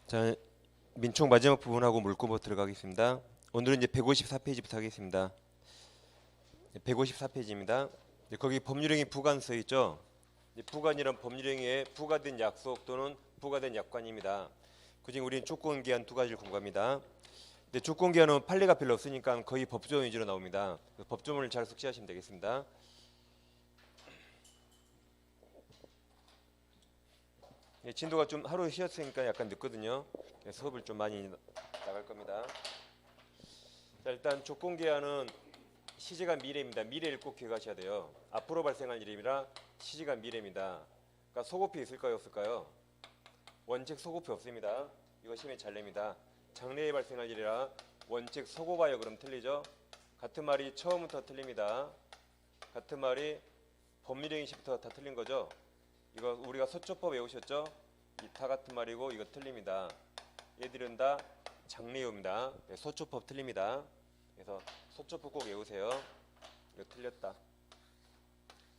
자, 민총 마지막 부분하고 물고버 들어가겠습니다. 오늘은 이제 154페이지부터 하겠습니다. 154페이지입니다. 거기 법률행위 부관 써 있죠. 부관이란 법률행위에 부과된 약속 또는 부과된 약관입니다. 그중 우리는 조건기한 두 가지를 공부합니다. 근데 조건기한은 판례가 별로 없으니까 거의 법조문 위주로 나옵니다. 법조문을 잘 숙지하시면 되겠습니다. 진도가 좀 하루 쉬었으니까 약간 늦거든요. 수업을 좀 많이 나갈 겁니다. 자, 일단 조건기한은 시제가 미래입니다. 미래를 꼭 기억하셔야 돼요. 앞으로 발생할 일입니다. 시제가 미래입니다. 그러니까 소급이 있을까요, 없을까요? 원칙 소급이 없습니다. 이거 시험에 잘 냅니다. 장래에 발생할 일이라 원칙 소급하여 그럼 틀리죠? 같은 말이 처음부터 틀립니다. 같은 말이 법률행위 시부터 다 틀린 거죠? 이거 우리가 서초법 외우셨죠? 이타 같은 말이고 이거 틀립니다. 얘들은 다 장래용입니다. 서초법 틀립니다. 그래서 서초법 꼭 외우세요. 이거 틀렸다.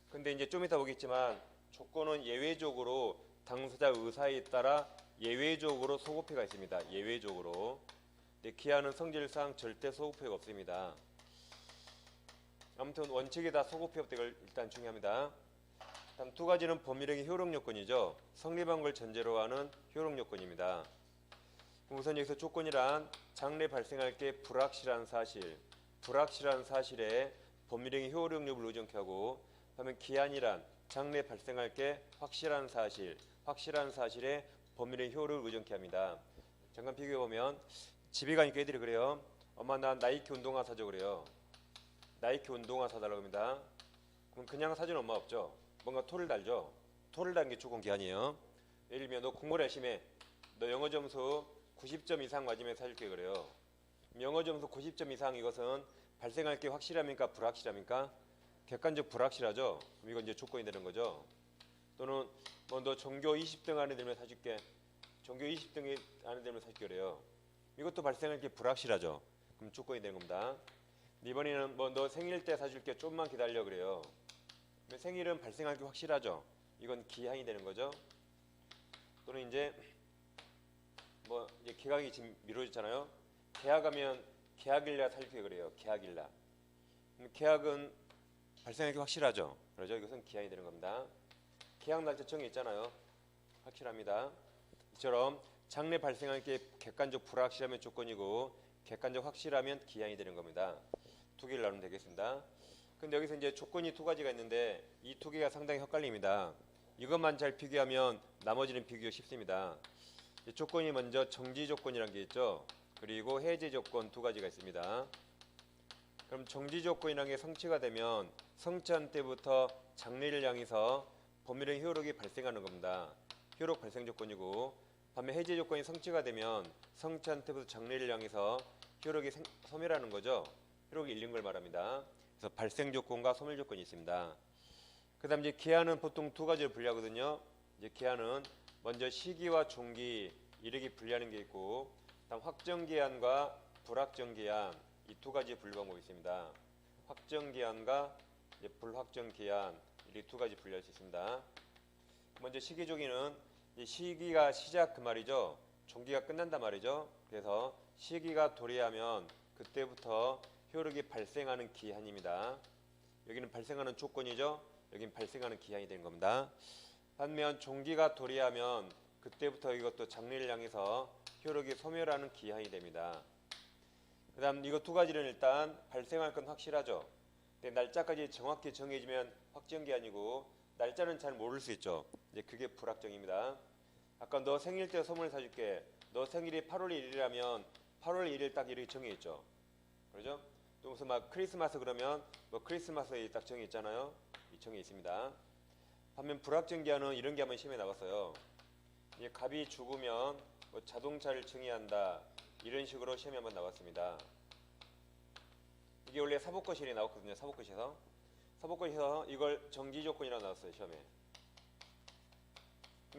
근데 이제 좀 이따 보겠지만 조건은 예외적으로 당사자 의사에 따라 예외적으로 소급해가 있습니다. 예외적으로. 근데 기한은 성질상 절대 소급해가 없습니다. 아무튼 원칙이 다 소급해 없다. 이걸 일단 중요합니다. 다음 두 가지는 법률행위 효력 요건이죠. 성립한 걸 전제로 하는 효력 요건입니다. 우선 여기서 조건이란 장래 발생할 게 불확실한 사실, 불확실한 사실에 법률행위 효력 여부를 의존케 하고, 다음에 기한이란 장래 발생할 게 확실한 사실, 확실한 사실에 법률행위 효력을 의존케 합니다. 잠깐 비교해 보면 집에 가니까 애들이 그래요. 엄마 나 나이키 운동화 사줘 그래요. 나이키 운동화 사달라고 합니다. 그럼 그냥 사주는 엄마 없죠. 뭔가 토를 달죠. 토를 다는 게 조건 기한이에요. 예를 들면 너 공부를 열심히 해. 너 영어 점수 90점 이상 맞으면 사줄게 그래요. 영어 점수 90점 이상 이것은 발생할 게 확실합니까? 불확실합니까? 객관적 불확실하죠. 그럼 이건 이제 조건이 되는 거죠. 또는 뭐 너 전교 20등 안에 들면 사줄게. 전교 20등 안에 들면 사줄게 그래요. 이것도 발생할 게 불확실하죠. 그럼 조건이 되는 겁니다. 이번에는 뭐 너 생일 때 사줄게. 좀만 기다려 그래요. 생일은 발생할 게 확실하죠. 이건 기한이 되는 거죠. 또는 이제 뭐 이제 계약이 지금 미뤄졌잖아요. 계약하면 계약일날 살게 그래요. 계약일날. 계약은 발생할 게 확실하죠. 그러죠. 이것은 기한이 되는 겁니다. 계약 날짜 정해 있잖아요. 확실합니다. 이처럼 장래 발생할 게 객관적 불확실하면 조건이고 객관적 확실하면 기한이 되는 겁니다. 두 개를 나누면 되겠습니다. 근데 여기서 이제 조건이 두 가지가 있는데 이 두 개가 상당히 헷갈립니다. 이것만 잘 비교하면 나머지는 비교가 쉽습니다. 조건이 먼저 정지 조건이라는 게 있죠. 그리고 해제 조건 두 가지가 있습니다. 그럼 정지 조건이라는 게 성취가 되면 성취한 때부터 장래를 향해서 법률행위 효력이 발생하는 겁니다. 효력 발생 조건이고, 반면 해제 조건이 성취가 되면 성취한 때부터 장래를 향해서 효력이 소멸하는 거죠. 효력이 잃는 걸 말합니다. 그래서 발생 조건과 소멸 조건이 있습니다. 그다음 이제 기한은 보통 두 가지로 분류하거든요. 이제 기한은 먼저 시기와 종기 이렇게 분류하는 게 있고, 다음 확정 기한과 불확정 기한 이 두 가지 분류 방법이 있습니다. 확정 기한과 불확정 기한 이 두 가지 분류할 수 있습니다. 먼저 시기 종기는 시기가 시작 그 말이죠. 종기가 끝난단 말이죠. 그래서 시기가 도래하면 그때부터 효력이 발생하는 기한입니다. 여기는 발생하는 조건이죠. 여기는 발생하는 기한이 되는 겁니다. 반면 종기가 도래하면 그때부터 이것도 장래를 향해서 효력이 소멸하는 기한이 됩니다. 그 다음 이거 두 가지는 일단 발생할 건 확실하죠. 근데 날짜까지 정확히 정해지면 확정기한이고 날짜는 잘 모를 수 있죠. 이제 그게 불확정입니다. 아까 너 생일 때 선물 사줄게. 너 생일이 8월 1일이라면 8월 1일 딱 이렇게 정해 있죠. 그렇죠? 또 무슨 막 크리스마스 그러면 뭐 크리스마스에 딱 정해 있잖아요. 이 정해 있습니다. 반면 불확정 기한은 이런 게 한번 시험에 나왔어요. 이제 갑이 죽으면 뭐 자동차를 청의한다 이런 식으로 시험에 한번 나왔습니다. 이게 원래 사법고시에 나왔거든요. 사법고시에서 이걸 정지 조건이라고 나왔어요. 시험에.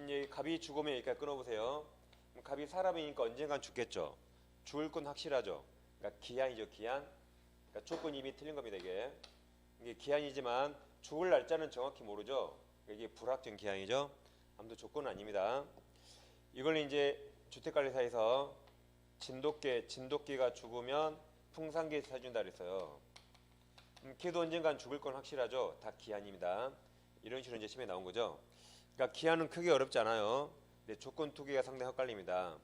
이제 갑이 죽으면 여기까지 끊어보세요. 그럼 갑이 사람이니까 언젠간 죽겠죠. 죽을 건 확실하죠. 그러니까 기한이죠. 기한. 그러니까 조건이 이미 틀린 겁니다. 이게 기한이지만 죽을 날짜는 정확히 모르죠. 이게 불확정 기한이죠. 아무튼 조건은 아닙니다. 이걸 이제 주택관리사에서 진돗개가 죽으면 풍산개 사준다 그랬어요. 개도 언젠간 죽을 건 확실하죠. 다 기한입니다. 이런 식으로 이제 시험에 나온 거죠. 그러니까 기한은 크게 어렵지 않아요. 근데 조건 두 개가 상당히 헷갈립니다.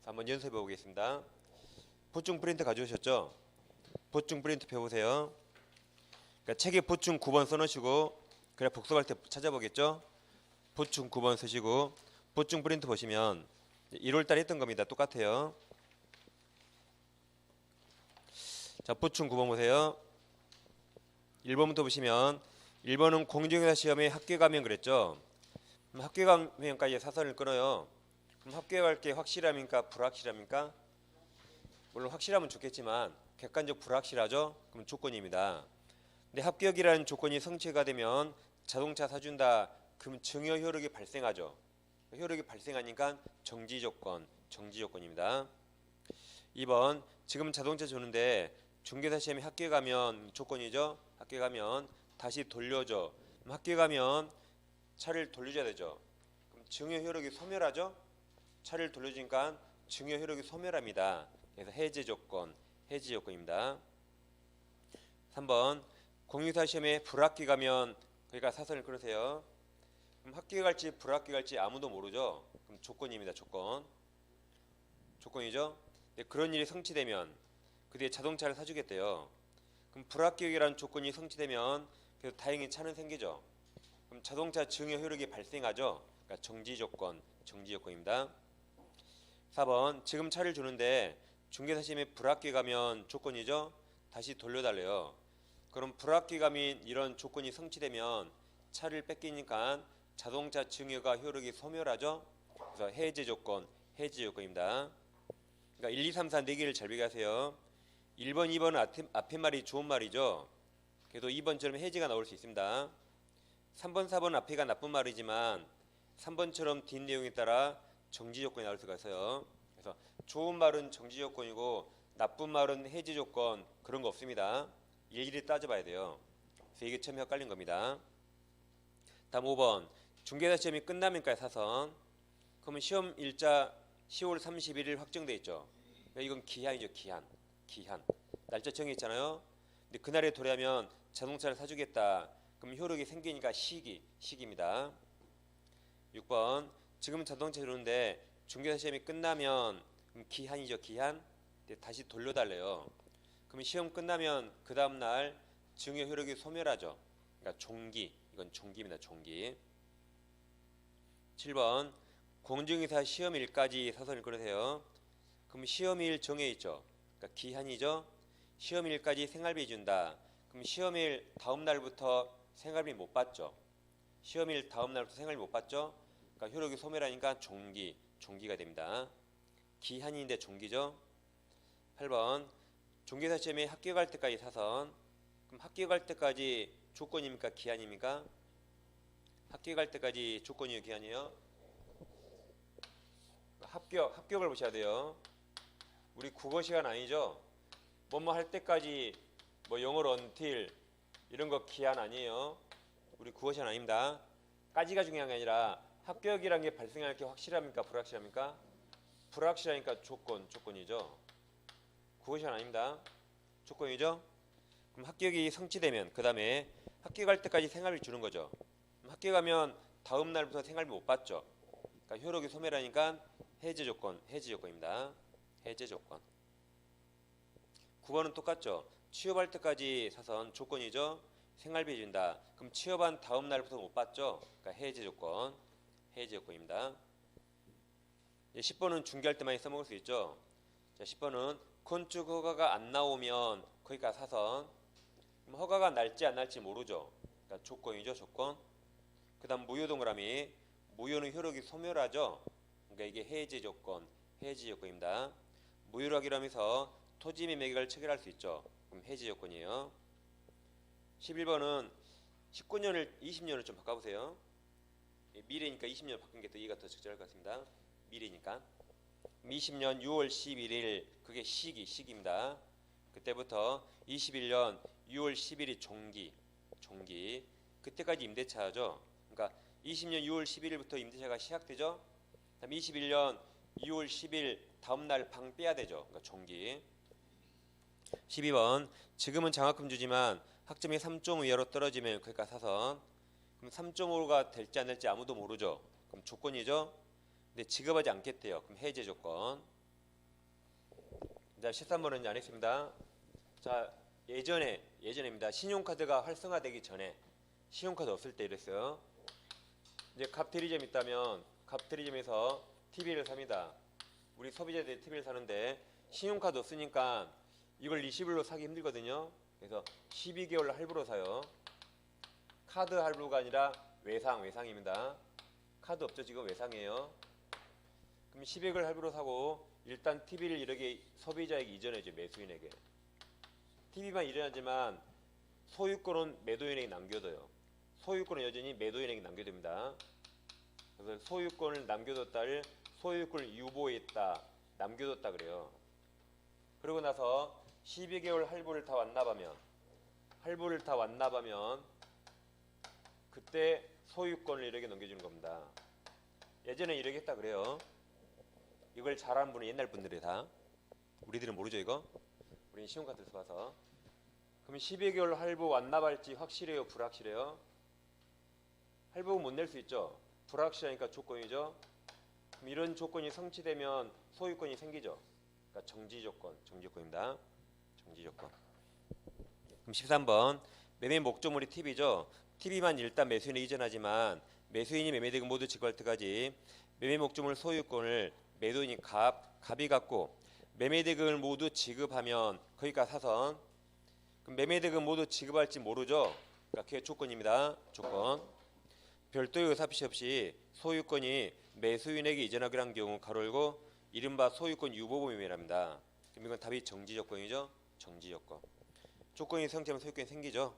자, 한번 연습해 보겠습니다. 보충 프린트 가져오셨죠? 보충 프린트 펴보세요. 그러니까 책에 보충 9번 써놓으시고 그래 복습할 때 찾아보겠죠? 보충 9번 쓰시고 보충 프린트 보시면 1월달에 했던 겁니다. 똑같아요. 자, 보충 9번 보세요. 1번부터 보시면 1번은 공정회사 시험에 합격하면 그랬죠. 그럼 합격하면까지 사선을 끊어요. 그럼 합격할 게 확실합니까? 불확실합니까? 물론 확실하면 좋겠지만 객관적 불확실하죠. 그럼 조건입니다. 근데 합격이라는 조건이 성취가 되면 자동차 사준다. 그럼 증여 효력이 발생하죠. 효력이 발생하니까 정지조건입니다. 2번 지금 자동차 주는데 중개사 시험에 합격하면 조건이죠. 합격하면 다시 돌려줘. 그럼 합격하면 차를 돌려줘야 되죠. 그럼 증여 효력이 소멸하죠. 차를 돌려주니까 증여 효력이 소멸합니다. 그래서 해제 조건입니다. 3번 공유사 시험에 불합격하면 그러니까 사선을 끊으세요. 그럼 합격할지 불합격할지 아무도 모르죠. 그럼 조건입니다. 조건이죠. 근데 그런 일이 성취되면 그 뒤에 자동차를 사주겠대요. 그럼 불합격이라는 조건이 성취되면 그래서 다행히 차는 생기죠. 그럼 자동차 증여 효력이 발생하죠. 그러니까 정지조건입니다. 4번 지금 차를 주는데 중개사 시험에 불합격하면 조건이죠. 다시 돌려달래요. 그럼 불합격하면 이런 조건이 성취되면 차를 뺏기니까 자동차 증여가 효력이 소멸하죠. 그래서 해제 조건입니다. 그러니까 1, 2, 3, 4 4개를 잘 비교하세요. 1번, 2번은 앞에 말이 좋은 말이죠. 그래도 2번처럼 해제가 나올 수 있습니다. 3번, 4번 앞에가 나쁜 말이지만 3번처럼 뒷 내용에 따라 정지 조건이 나올 수가 있어요. 그래서 좋은 말은 정지 조건이고 나쁜 말은 해제 조건 그런 거 없습니다. 일일이 따져봐야 돼요. 그래서 이게 처음 헷갈린 겁니다. 다음 5번 중개사 시험이 끝나면까지 사선. 그러면 시험 일자 10월 31일 확정돼 있죠. 이건 기한이죠. 기한. 날짜 정해있잖아요. 근데 그날에 도래하면 자동차를 사주겠다. 그럼 효력이 생기니까 시기입니다. 6번 지금 자동차 주는데 중개사 시험이 끝나면 기한이죠. 기한. 근데 다시 돌려달래요. 그럼 시험 끝나면 그 다음날 증여 효력이 소멸하죠. 그러니까 이건 종기입니다. 종기. 7번 공정의사 시험일까지 사선을 끊으세요. 그럼 시험일 정해있죠. 그러니까 기한이죠. 시험일까지 생활비 준다. 그럼 시험일 다음 날부터 생활비 못 받죠. 시험일 다음 날부터 생활비 못 받죠. 그러니까 효력이 소멸하니까 종기가 됩니다. 기한인데 종기죠. 8번 중개사 시험에 합격할 때까지 사선. 그럼 합격할 때까지 조건입니까? 기한입니까? 합격할 때까지 조건이요, 기한이요? 합격을 보셔야 돼요. 우리 국어 시간 아니죠? 뭐뭐 할 때까지 뭐 영어로 until 이런 거 기한 아니에요. 우리 국어 시간 아닙니다. 까지가 중요한 게 아니라 합격이란 게 발생할 게 확실합니까? 불확실합니까? 불확실하니까 조건이죠. 국어 시간 아닙니다. 조건이죠. 그럼 합격이 성취되면 그 다음에 합격할 때까지 생활비 주는 거죠. 그럼 합격하면 다음 날부터 생활비 못 받죠. 그러니까 효력이 소멸하니까 해제 조건입니다. 해제 조건. 9번은 똑같죠. 취업할 때까지 사선 조건이죠. 생활비 준다. 그럼 취업한 다음 날부터 못 받죠. 그러니까 해제 조건입니다. 10번은 중개할 때 많이 써먹을 수 있죠. 자, 10번은 건축 허가가 안 나오면 거기까지 사선. 그럼 허가가 날지 안 날지 모르죠. 그러니까 조건이죠. 조건. 그 다음 무효 동그라미. 무효는 효력이 소멸하죠. 그러니까 이게 해제 조건입니다. 무효로 하기로 하면서 토지 매매계약을 체결할 수 있죠. 그럼 해제 조건이에요. 11번은 19년을 20년을 좀 바꿔보세요. 미래니까 20년 바꾼 게 더 이해가 더 적절할 것 같습니다. 미래니까 20년 6월 11일 그게 시기입니다. 그때부터 21년 6월 10일이 종기. 그때까지 임대차죠. 그러니까 20년 6월 11일부터 임대차가 시작되죠. 그다음 21년 2월 10일 다음날 방 빼야 되죠. 그러니까 종기. 12번 지금은 장학금 주지만 학점이 3.5 이하로 떨어지면 그러니까 사선. 그럼 3.5가 될지 안 될지 아무도 모르죠. 그럼 조건이죠. 근데 지급하지 않겠대요. 그럼 해제 조건. 자 13번은 안 했습니다. 자 예전입니다. 신용카드가 활성화되기 전에 신용카드 없을 때 이랬어요. 이제 카피리점 있다면 카피리점에서 TV를 삽니다. 우리 소비자들이 TV를 사는데 신용카드 없으니까 이걸 리시블로 사기 힘들거든요. 그래서 12개월 할부로 사요. 카드 할부가 아니라 외상입니다. 카드 없죠. 지금 외상이에요. 그럼 12개월 할부로 사고 일단 TV를 이렇게 소비자에게 이전해줘. 매수인에게. TV만 이전하지만 소유권은 매도인에게 남겨둬요. 소유권은 여전히 매도인에게 남겨둡니다. 그래서 소유권을 남겨뒀다를 소유권을 유보했다, 남겨뒀다 그래요. 그러고 나서 12개월 할부를 다 완납하면 그때 소유권을 이렇게 넘겨주는 겁니다. 예전에 이렇게 했다 그래요. 이걸 잘하는 분은 옛날 분들이 다. 우리들은 모르죠 이거? 우리는 신용카드를 써서. 그럼 12개월 할부 완납할지 확실해요? 불확실해요? 할부 못 낼 수 있죠. 불확실하니까 조건이죠. 그럼 이런 조건이 성취되면 소유권이 생기죠. 그러니까 정지조건입니다. 정지조건. 그럼 13번 매매 목적물이 TV죠. TV만 일단 매수인에 이전하지만 매수인이 매매대금 모두 지급할 때까지 매매 목적물 소유권을 매도인이 갑이 갖고 매매대금을 모두 지급하면 거기까지 사선. 그럼 매매대금 모두 지급할지 모르죠. 그러니까 그게 조건입니다. 조건. 별도의 의사표시 없이 소유권이 매수인에게 이전하기로 한 경우 가로 열고 이른바 소유권 유보범 매매랍니다. 그럼 이건 답이 정지조건이죠. 정지조건. 조건이 성취하면 소유권이 생기죠.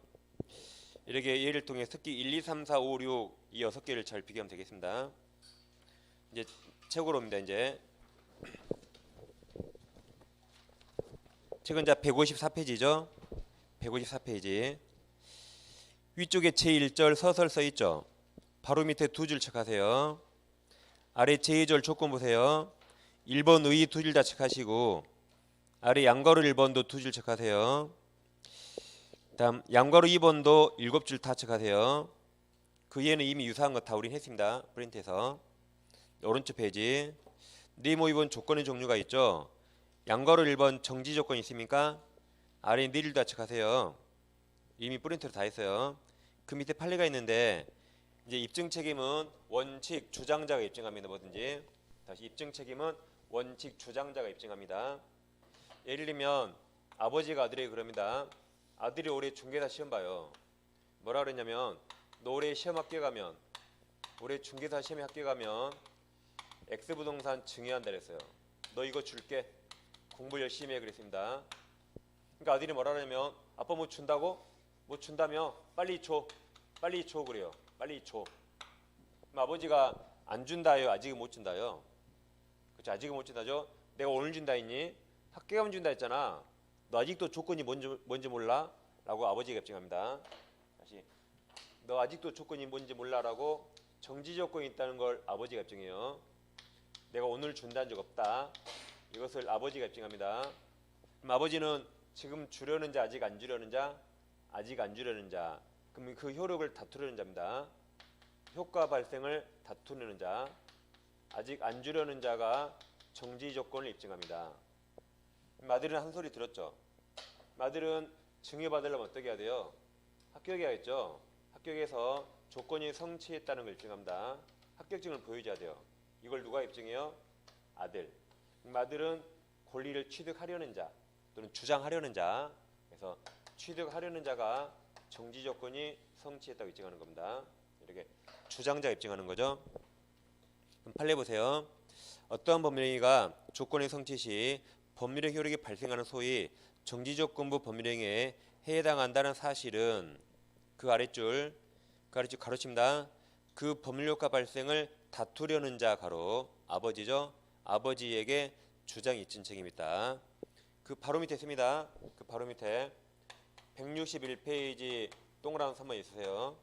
이렇게 예를 통해 특기 1, 2, 3, 4, 5, 6 이 6개를 잘 비교하면 되겠습니다. 이제 책으로입니다. 이제 책은 자 154페이지죠. 154페이지. 위쪽에 제1절 서설 써 있죠. 바로 밑에 두 줄 체크하세요. 아래 제2절 조건 보세요. 1번 의 두 줄 다 체크하시고 아래 양괄호 1번도 두 줄 체크하세요. 다음 양괄호 2번도 7줄 다 체크하세요. 그 얘는 이미 유사한 거 다 우린 했습니다. 프린트해서. 오른쪽 페이지. 네모 2번 조건의 종류가 있죠. 양괄호 1번 정지 조건 있습니까? 아래 네 줄 다 체크하세요. 이미 프린트로 다 했어요. 그 밑에 판례가 있는데 이제 입증 책임은 원칙 주장자가 입증합니다. 뭐든지. 다시 입증 책임은 원칙 주장자가 입증합니다. 예를 들면 아버지가 아들에게 그럽니다. 아들이 올해 중개사 시험 봐요. 뭐라 그랬냐면 너 올해 시험 합격하면 올해 중개사 시험에 합격하면 X부동산 증여한다 그랬어요. 너 이거 줄게. 공부 열심히 해 그랬습니다. 그러니까 아들이 뭐라 그러냐면 아빠 뭐 준다고? 뭐 준다며? 빨리 줘. 빨리 줘 그래요. 빨리 줘. 그럼 아버지가 안 준다요? 아직은 못 준다요? 그렇죠. 아직은 못 준다죠. 내가 오늘 준다 했니? 합격하면 준다 했잖아. 너 아직도 조건이 뭔지 몰라? 라고 아버지가 입증합니다. 다시 너 아직도 조건이 뭔지 몰라라고 정지 조건이 있다는 걸 아버지가 입증해요. 내가 오늘 준다는 적 없다. 이것을 아버지가 입증합니다. 그럼 아버지는 지금 주려는 자, 아직 안 주려는 자? 아직 안 주려는 자. 그럼 그 효력을 다투려는 자입니다. 효과 발생을 다투려는 자. 아직 안 주려는 자가 정지 조건을 입증합니다. 아들은 한 소리 들었죠. 아들은 증여받으려면 어떻게 해야 돼요? 합격해야겠죠. 합격해서 조건이 성취했다는 걸 입증합니다. 합격증을 보여줘야 돼요. 이걸 누가 입증해요? 아들. 아들은 권리를 취득하려는 자 또는 주장하려는 자. 그래서 취득하려는 자가 정지 조건이 성취했다고 입증하는 겁니다. 이렇게 주장자 입증하는 거죠. 그럼 판례 보세요. 어떠한 법률행위가 조건의 성취 시 법률의 효력이 발생하는 소위 정지조건부 법률행위에 해당한다는 사실은 그 아랫줄 가로칩니다. 그 법률효과 발생을 다투려는 자 가로 아버지죠. 아버지에게 주장 입증 책임이 있다. 그 바로 밑에 있습니다. 그 바로 밑에 161페이지 동그라미 3번 있으세요.